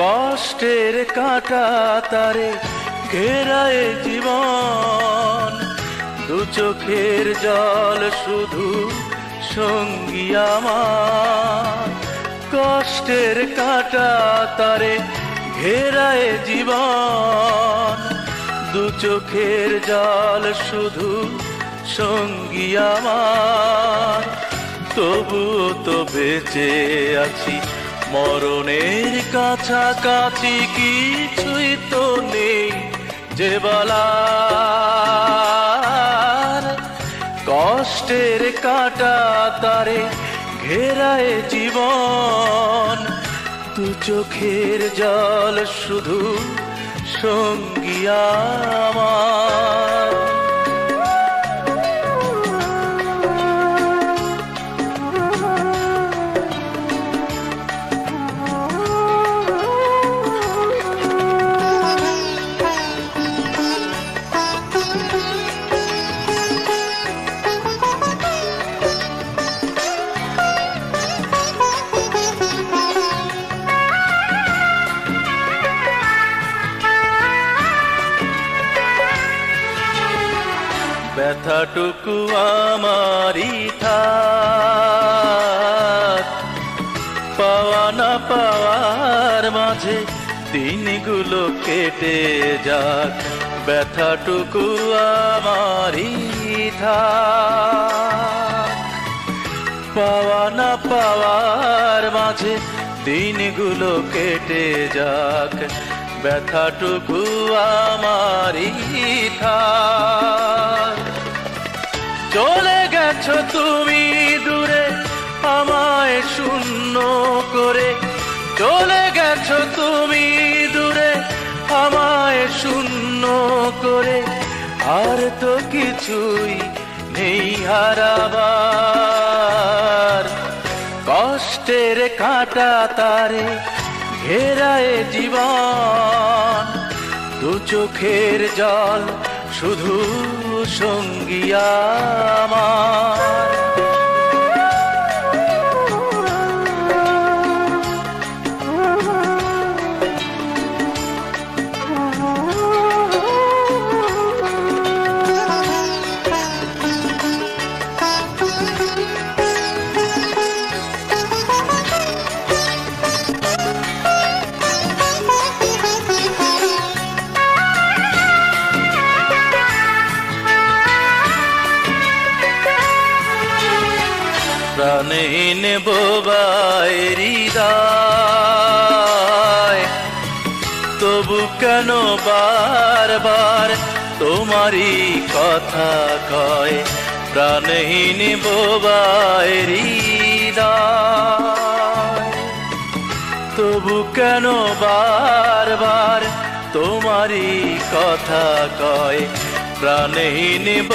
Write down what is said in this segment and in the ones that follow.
কষ্টের কাঁটা তারে ঘেরায় জীবন, দু চোখের জল শুধু সঙ্গী আমার। কষ্টের কাঁটা তারে ঘেরায় জীবন, দু চোখের জল শুধু সঙ্গী আমার। তবুও তো বেঁচে আছি মরণের কাছাকাছি, কিছুই তো নেই যে বলার। কষ্টের কাঁটা তারে ঘেরায় জীবন, দু চোখের জল শুধু সঙ্গী আমার। ব্যথাটুকু আমারই থাক, পাওয়া না পাওয়ার মাঝে দিনগুলো কেটে যাক। ব্যথাটুকু আমারই থাক, পাওয়া না পাওয়ার মাঝে দিনগুলো কেটে যাক। ব্যথাটুকু আমারই থাক। চলে গেছো তুমি দূরে আমায় শূন্য করে, চলে গেছো তুমি দূরে আমায় শূন্য করে। আর তো কিছুই নেই হারাবার, কষ্টের কাঁটা তারে ঘেরায় জীবন, দু চোখের জল শুধু সঙ্গী আমার। প্রাণে নেব হৃদয়, তবু কেন বারবার তোমারই কথা কয়। প্রাণে নেব হৃদয়, তবু কেন বারবার তোমারই কথা কয়। প্রাণে নেব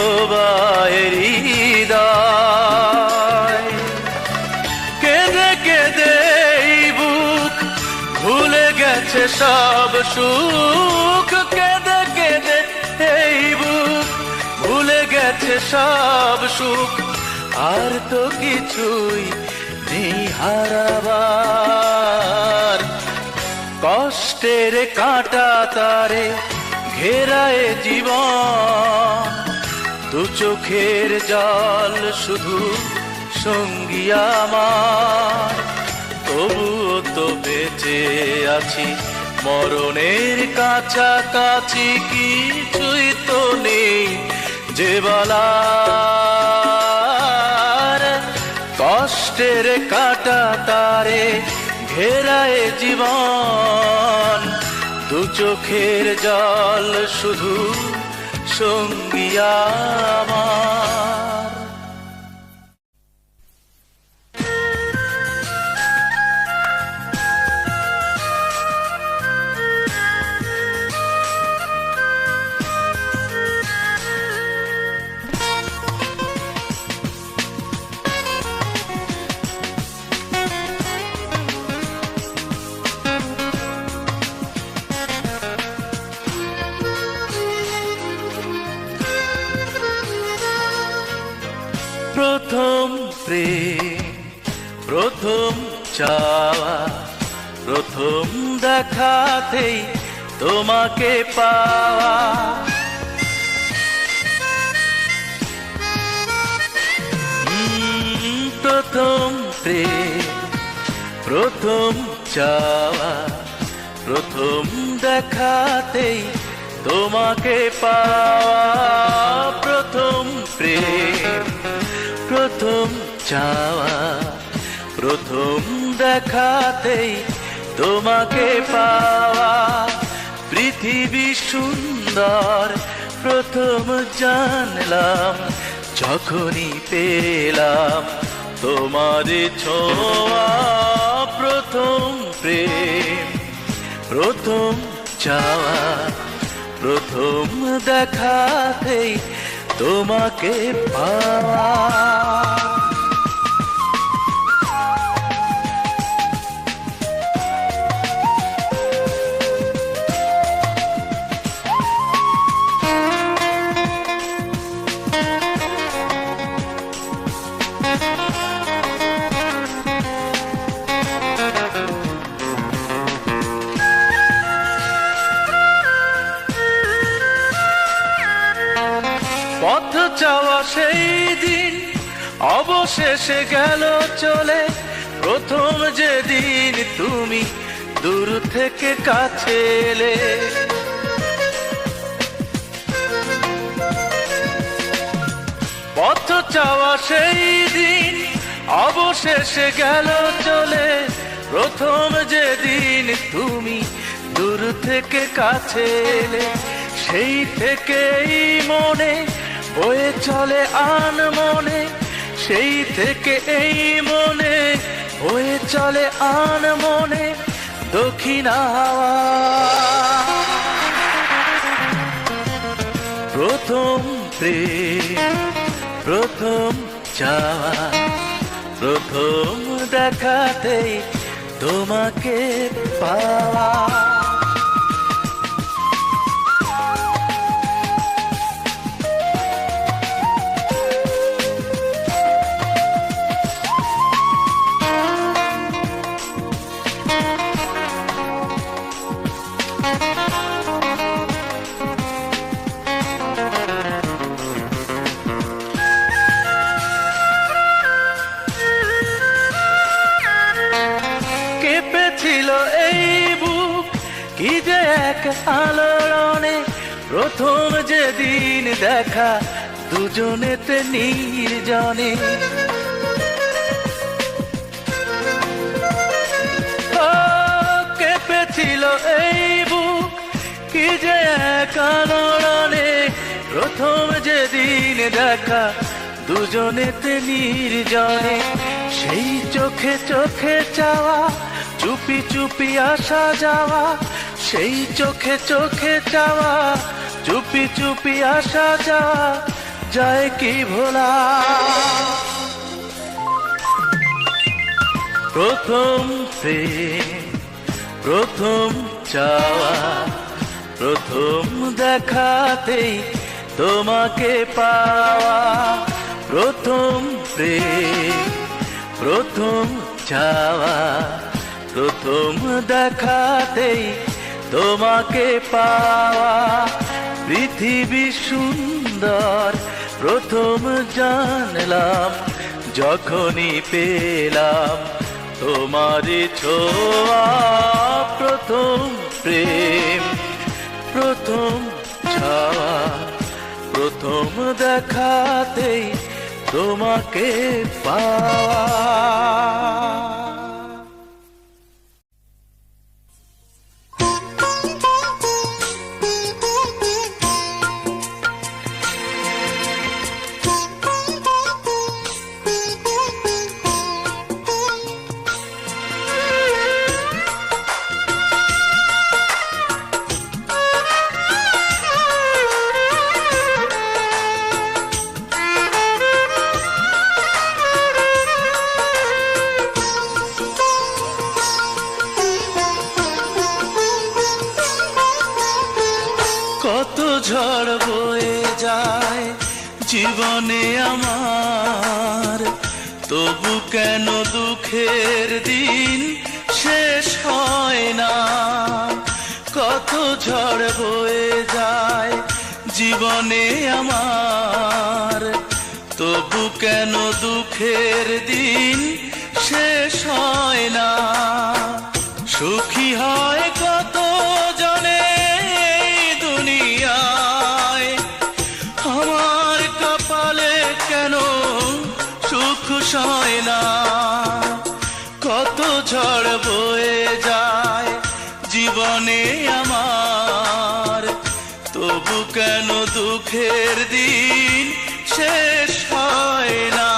হৃদয়, কেঁদে কেঁদে এই বুক ভুলে গেছে সব সুখ। কেঁদে কেঁদে এই বুক ভুলে গেছে সব সুখ। আর তো কিছুই নেই হারাবার, কষ্টের কাঁটা তারে ঘেরায় জীবন, দু চোখের জল শুধু সঙ্গী আমার। তবুও তো বেঁচে আছি মরণের কাছাকাছি, কিছুই তো নেই যে বলার। কষ্টের কাঁটা তারে ঘেরায় জীবন, দু চোখের জল শুধু সঙ্গী আমার। প্রথম প্রেম, প্রথম চাওয়া, প্রথম দেখাতেই তোমাকে পাওয়া। প্রথম প্রেম, প্রথম চাওয়া, প্রথম দেখাতেই তোমাকে পাওয়া। প্রথম প্রেম, প্রথম চাওয়া, প্রথম দেখাতেই তোমাকে পাওয়া। পৃথিবী সুন্দর প্রথম জানলাম যখনই পেলাম তোমার ছোঁয়া। প্রথম প্রেম, প্রথম চাওয়া, প্রথম দেখাতেই তোমাকে পাওয়া। পথ চাওয়া সেই দিন অবশেষে গেল চলে, প্রথম যেদিন তুমি দূর থেকে কাছে এলে। পথ চাওয়া সেই দিন অবশেষে গেল চলে, প্রথম যেদিন তুমি দূর থেকে কাছে এলে। সেই থেকেই মনে বয়ে চলে আনমনে, সেই থেকে এই মনে বয়ে চলে আনমনে দক্ষিণা হাওয়া। প্রথম প্রেম, প্রথম চাওয়া, প্রথম দেখাতেই তোমাকে পাওয়া। কেঁপেছিল এই বুক কি যে এক আলোড়নে, প্রথম যেদিন দেখা দুজনেতে নির্জনে। কেঁপেছিল এই বুক কি যে এক আলোড়নে, প্রথম যেদিন দেখা দুজনেতে নির্জনে। সেই চোখে চোখে চাওয়া, চুপি চুপি আসা যাওয়া, সেই চোখে চোখে চাওয়া, চুপি চুপি আসা যাওয়া যায় কি ভোলা। প্রথম প্রেম, প্রথম চাওয়া, প্রথম দেখাতেই তোমাকে পাওয়া। প্রথম প্রেম, প্রথম চাওয়া, প্রথম দেখাতেই তোমাকে পাওয়া। পৃথিবী সুন্দর প্রথম জানলাম যখনই পেলাম তোমার ছোঁয়া। প্রথম প্রেম, প্রথম চাওয়া, প্রথম দেখাতেই তোমাকে পাওয়া। কত ঝড় বয়ে যায় জীবনে আমার, তবু কেন দুঃখের দিন শেষ হয় কত ঝড় বয়ে যায় জীবনে আমার, তবু কেন দুঃখের দিন শেষ হয় না। সুখী হয় কত জনে দুনিয়ায়, আমার কপালে কেন সুখ সয় না। কত ঝড় বয়ে যায় জীবনে আমার, তবু কেন দুঃখের দিন শেষ হয় না।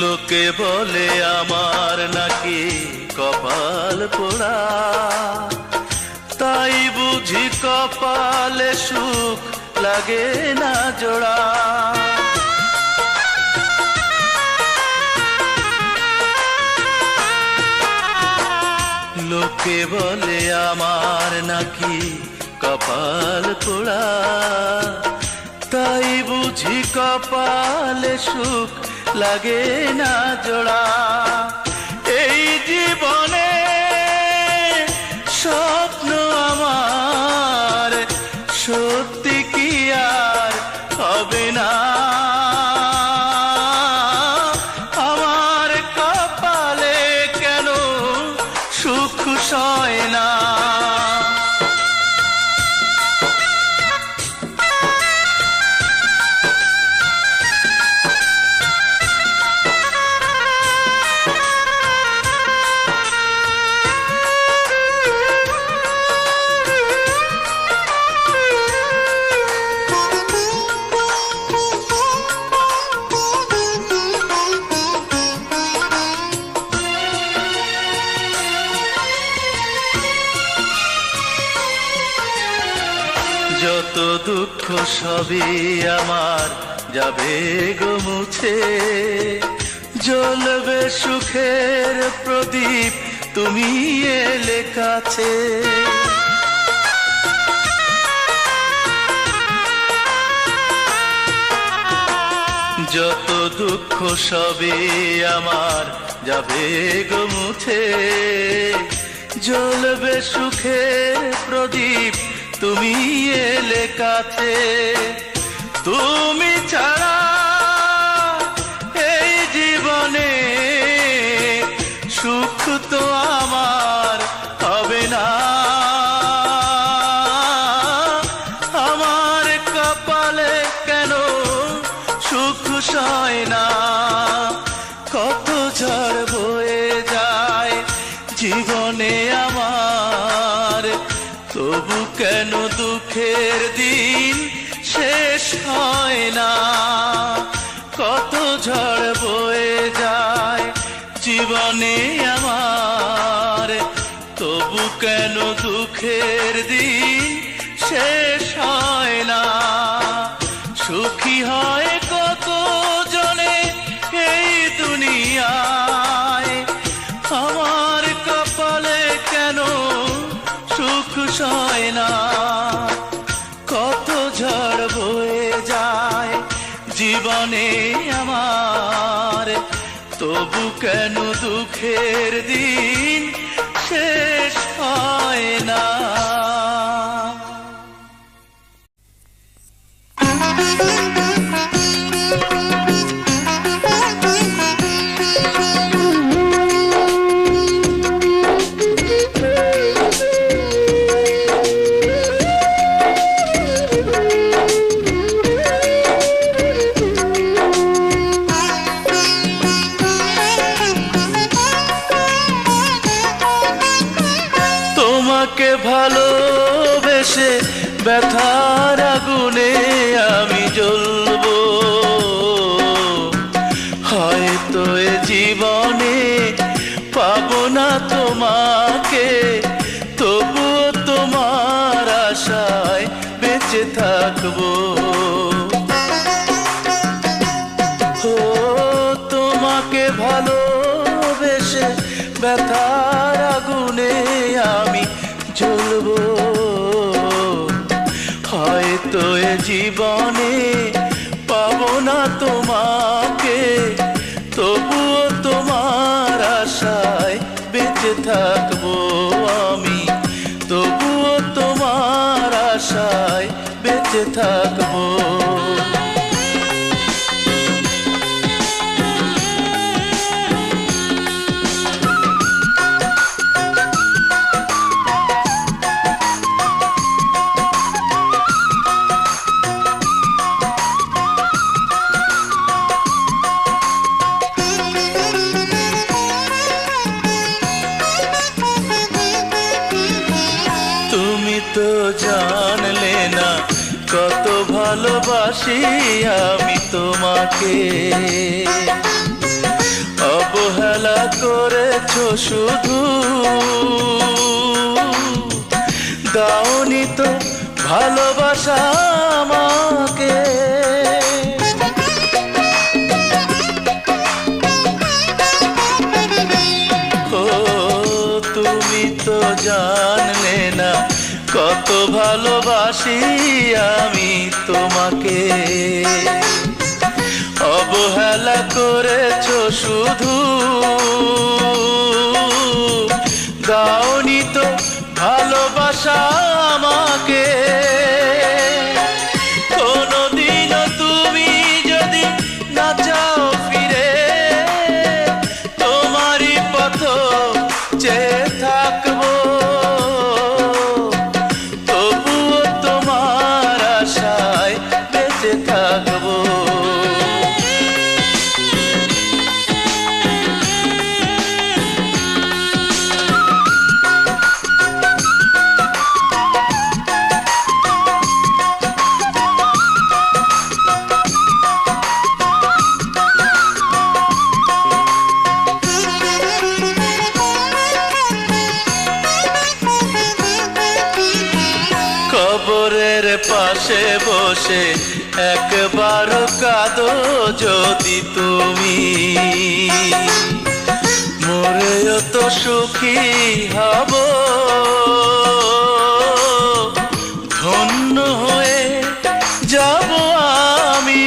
লোকে বলে আমার নাকি কপাল পোড়া, তাই বুঝি কপালে সুখ লাগে না জোড়া। লোকে বলে আমার নাকি কপাল পোড়া, তাই বুঝি কপালে সুখ লাগে না জোড়া। এই জীবনে স্বপ্ন আমার সত্যি কি আর হবে না। আমার কপালে কেন সুখ সয় না। যত দুঃখ সবই আমার যাবে গো মুছে, জ্বলবে সুখের প্রদীপ তুমি এলে কাছে। যত দুঃখ সবই আমার যাবে গো মুছে, জ্বলবে সুখের প্রদীপ তুমি এলে কাছে। তুমি ছাড়া এই জীবনে সুখ তো আমার হবে না। আমার কপালে কেন সুখ সয় না। কত ঝড় বয়ে যায় জীবনে আমার, তবু কেন দুঃখের দিন শেষ হয় না। কত ঝড় বয়ে যায় জীবনে আমার, তবু কেন দুঃখের দিন শেষ হয় না। সুখী হয় কত জনে এই দুনিয়ায়, আমার কপালে কেন সুখ সয় না। কত ঝড় বয়ে যায় জীবনে আমার, তবু কেন দুঃখের দিন শেষ হয় না। তোমাকে ভালোবেসে ব্যথার আগুনে আমি জ্বলবো, হয়তো এ জীবনে পাবো না তোমাকে, তবুও তোমার আশায় বেঁচে থাকবো। ও তোমাকে ভালোবেসে ব্যথার আগুনে আমি জ্বলবো। হয়তো এ জীবনে পাবো না তোমাকে, তবুও তোমার আশায় বেঁচে থাকবো আমি, তবুও তোমার আশায় বেঁচে থাকবো। তুমি তো জানলে না কত ভালোবাসি আমি তোমাকে, অবহেলা করেছো শুধু, দাওনি তো ভালোবাসা আমাকে। ও তুমি তো জানলে না কত ভালোবাসি আমি তোমাকে, অবহেলা করেছো শুধু, দাওনি তো ভালোবাসা আমাকে। কোনদিনও তুমি যদি না চাও ফিরে, তোমারই পথ চেয়ে থাকবো, তবুও তোমার আশায় বেঁচে থাকবো। কবরের পাশে বসে একবার কাঁদো যদি তুমি, মরেও তো সুখী হব, ধন্য হয়ে যাব আমি।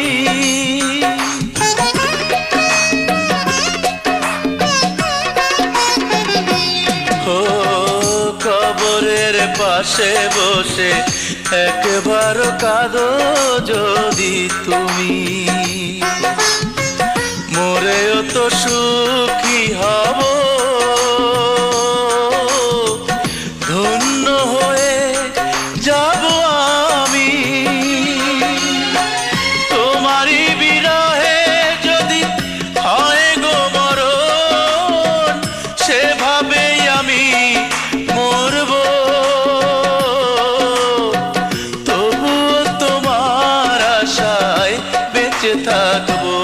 ও কবরের পাশে বসে একবার কাঁদো যদি তুমি, মরেও তো সুখী হব, ধন্য হয়ে যাব আমি। তোমারই বিরহে যদি হয় গো মরণ, সেভাবেই আমি মরব, তবুও তোমার আশায় বেঁচে থাকবো।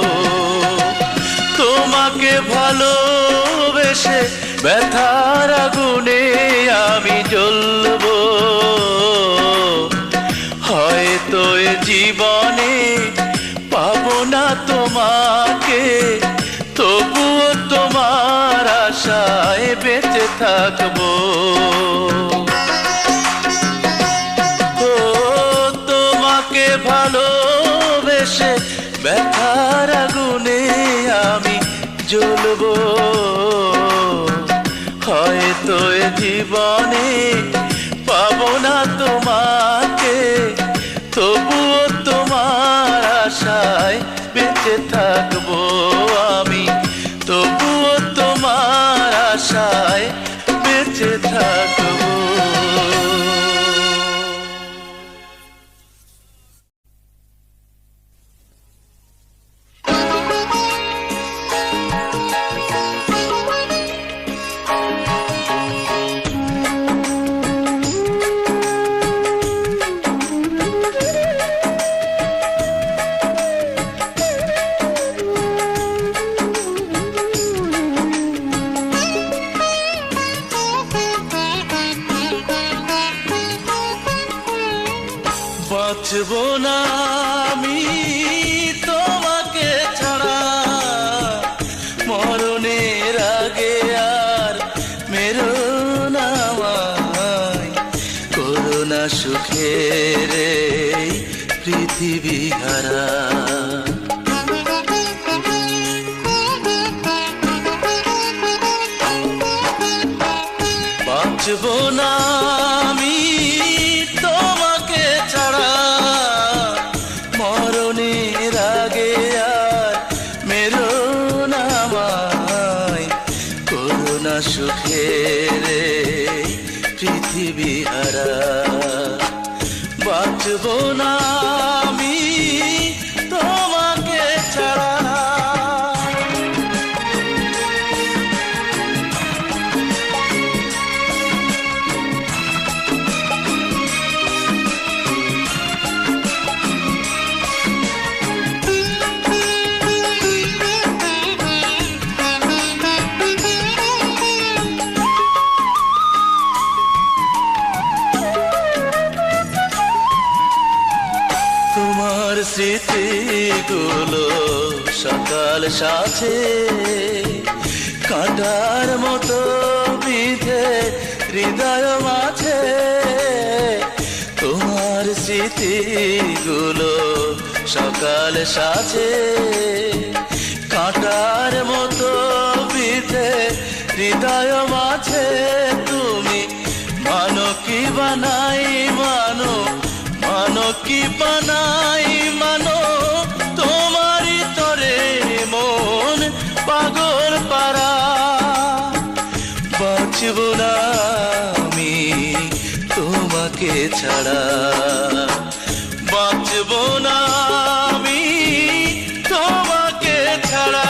তোমাকে ভালোবেসে ব্যথার আগুনে আমি জ্বলবো। হয়তো এ জীবনে পাবো না তোমাকে, তবুও তোমার আশায় বেঁচে থাকবো। ও তোমাকে ভালোবেসে ব্যথার আগুনে আমি জ্বলবো। হয়তো এ জীবনে পাবো না তোমাকে, তবুও তোমার আশায় বেঁচে থাকবো আমি, তবুও তোমার আশায় বেঁচে থাকবো। সুখের এই পৃথিবী হারা। বাঁচব না আমি তোমাকে ছাড়া, মরণের আগে আর মেরো না আমায়, করুণা সুখের এই পৃথিবী হারা। বাঁচব না আমি তোমাকে ছাড়া। তোমার স্মৃতিগুলো সকাল সাথে কাঁটার মতো বিঁধে হৃদয় মাঝে। তোমার স্মৃতিগুলো সকাল সাথে কাঁটার মতো বিঁধে হৃদয় মাঝে। তুমি মানো কি বানাই মানো, মানো কি বানাই মানো, তোমারই তরে মন পাগল পারা। বাঁচব না আমি তোমাকে ছাড়া, বাঁচব না আমি তোমাকে ছাড়া।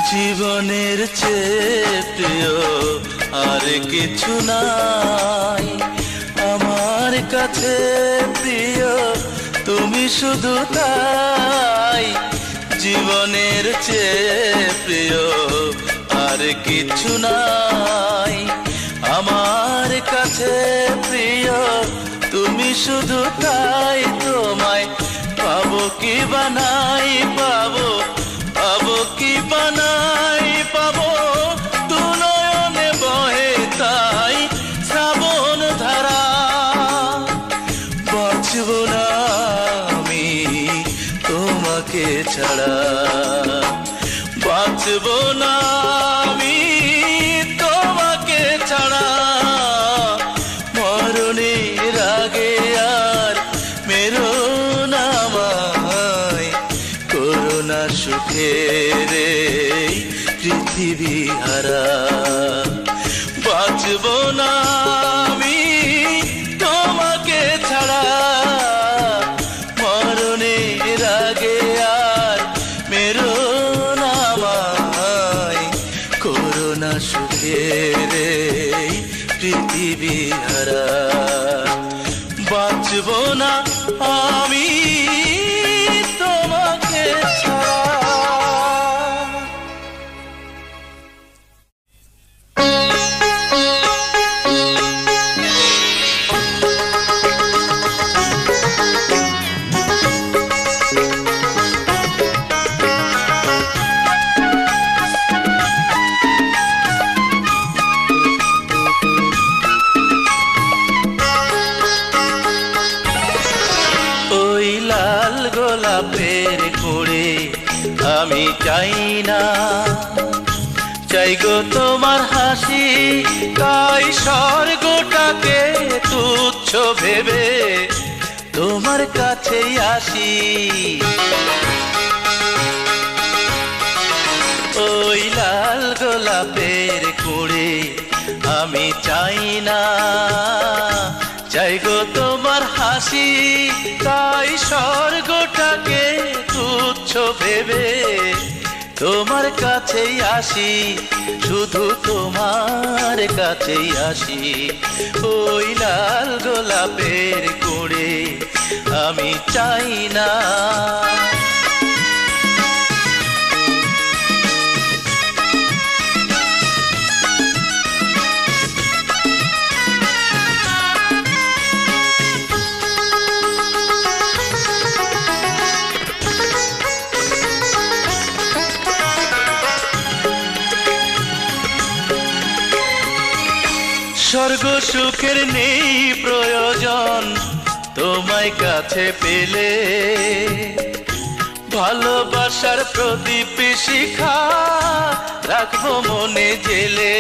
জীবনের চেয়ে প্রিয় আর কিছু নাই আমার কাছে, প্রিয় তুমি শুধু তাই। জীবনের চেয়ে প্রিয় আর কিছু নাই আমার কাছে, প্রিয় তুমি শুধু তাই। তোমায় পাবো কি বানাই পাবো, পাবো কি বানাই পাবো, দু নয়নে বহে তাই শ্রাবণ ধারা। বাঁচব না আমি তোমাকে ছাড়া, বাঁচব না আমি তোমাকে ছাড়া। মরণের আগে আর মেরো না আমায়, করুণা সুখের এই পৃথিবী হারা। বাঁচব না আমি তোমাকে ছাড়া, মরণের আগে আর মেরো না আমায়, করুণা সুখের এই পৃথিবী হারা। বাঁচব না আমি তোমাকে ছাড়া। ওই লাল গোলাপের কুড়ে আমি চাই না, চাই গো তোমার হাসি। তাই স্বর্গটাকে তুচ্ছ ভেবে তোমার কাছেই আসি। ওই লাল গোলাপের কুড়ে আমি চাই না, চাই গো তোমার হাসি। তাই স্বর্গটাকে তুচ্ছ ভেবে তোমার কাছেই আসি, শুধু তোমার কাছেই আসি। ওই লাল গোলাপের কুড়ে আমি চাই না। স্বর্গ সুখের নেই প্রয়োজন তোমায় কাছে পেলে, ভালোবাসার প্রদীপ শিখা রাখবো মনে জেলে।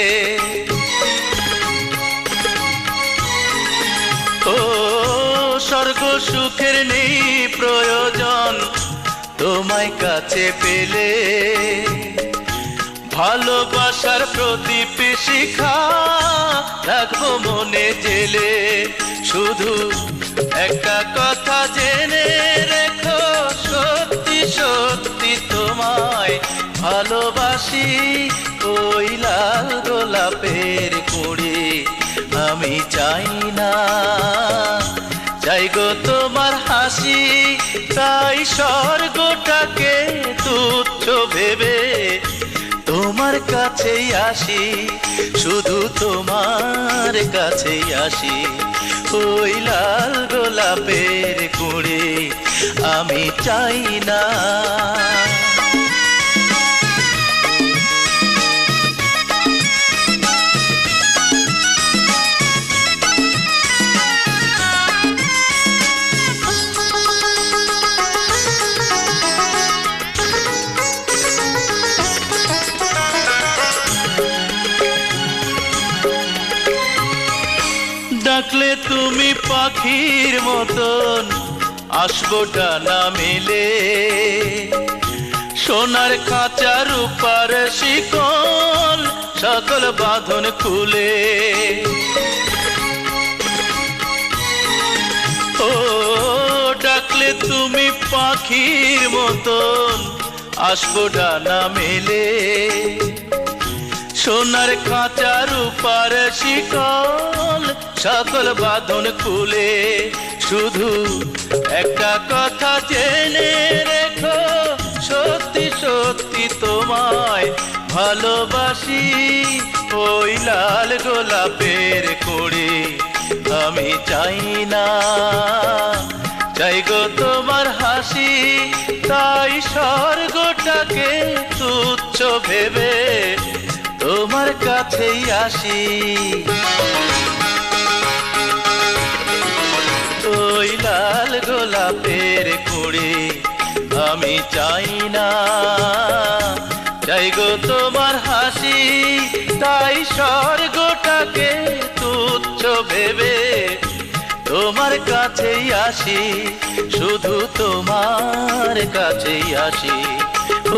ও স্বর্গ সুখের নেই প্রয়োজন তোমায় কাছে পেলে, ভালোবাসার প্রদীপ শিখা রাখবো মনে জেলে। শুধু একটা কথা জেনে রেখো, সত্যি সত্যি তোমায় ভালোবাসি। ওই লাল গোলাপের কুঁড়ি আমি চাই না, চাই গো তোমার হাসি। তাই স্বর্গটাকে তুচ্ছ ভেবে তোমার কাছেই আসি, শুধু তোমার কাছেই আসি। ওই লাল গোলাপের কুঁড়ি আমি চাই না। ডাকলে তুমি পাখির মতন আসবো ডানা মেলে, সোনার খাঁচা রূপার শিকল সকল বাঁধন খুলে। ও ডাকলে তুমি পাখির মতন আসবো ডানা মেলে, সোনার খাঁচা রূপার শিকল সকল বাঁধন খুলে। শুধু একটা কথা জেনে রেখো, সত্যি সত্যি তোমায় ভালোবাসি। ওই লাল গোলাপের কুঁড়ি আমি চাই না, চাই গো তোমার হাসি। তাই স্বর্গটাকে তুচ্ছ ভেবে তোমার কাছেই আসি। ওই লাল গোলাপের কুঁড়ি আমি চাই না, চাই গো তোমার হাসি। তাই স্বর্গটাকে তুচ্ছ ভেবে তোমার কাছেই আসি, শুধু তোমার কাছেই আসি।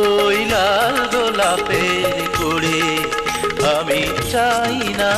ওই লাল গোলাপের কুঁড়ি আমি চাই না।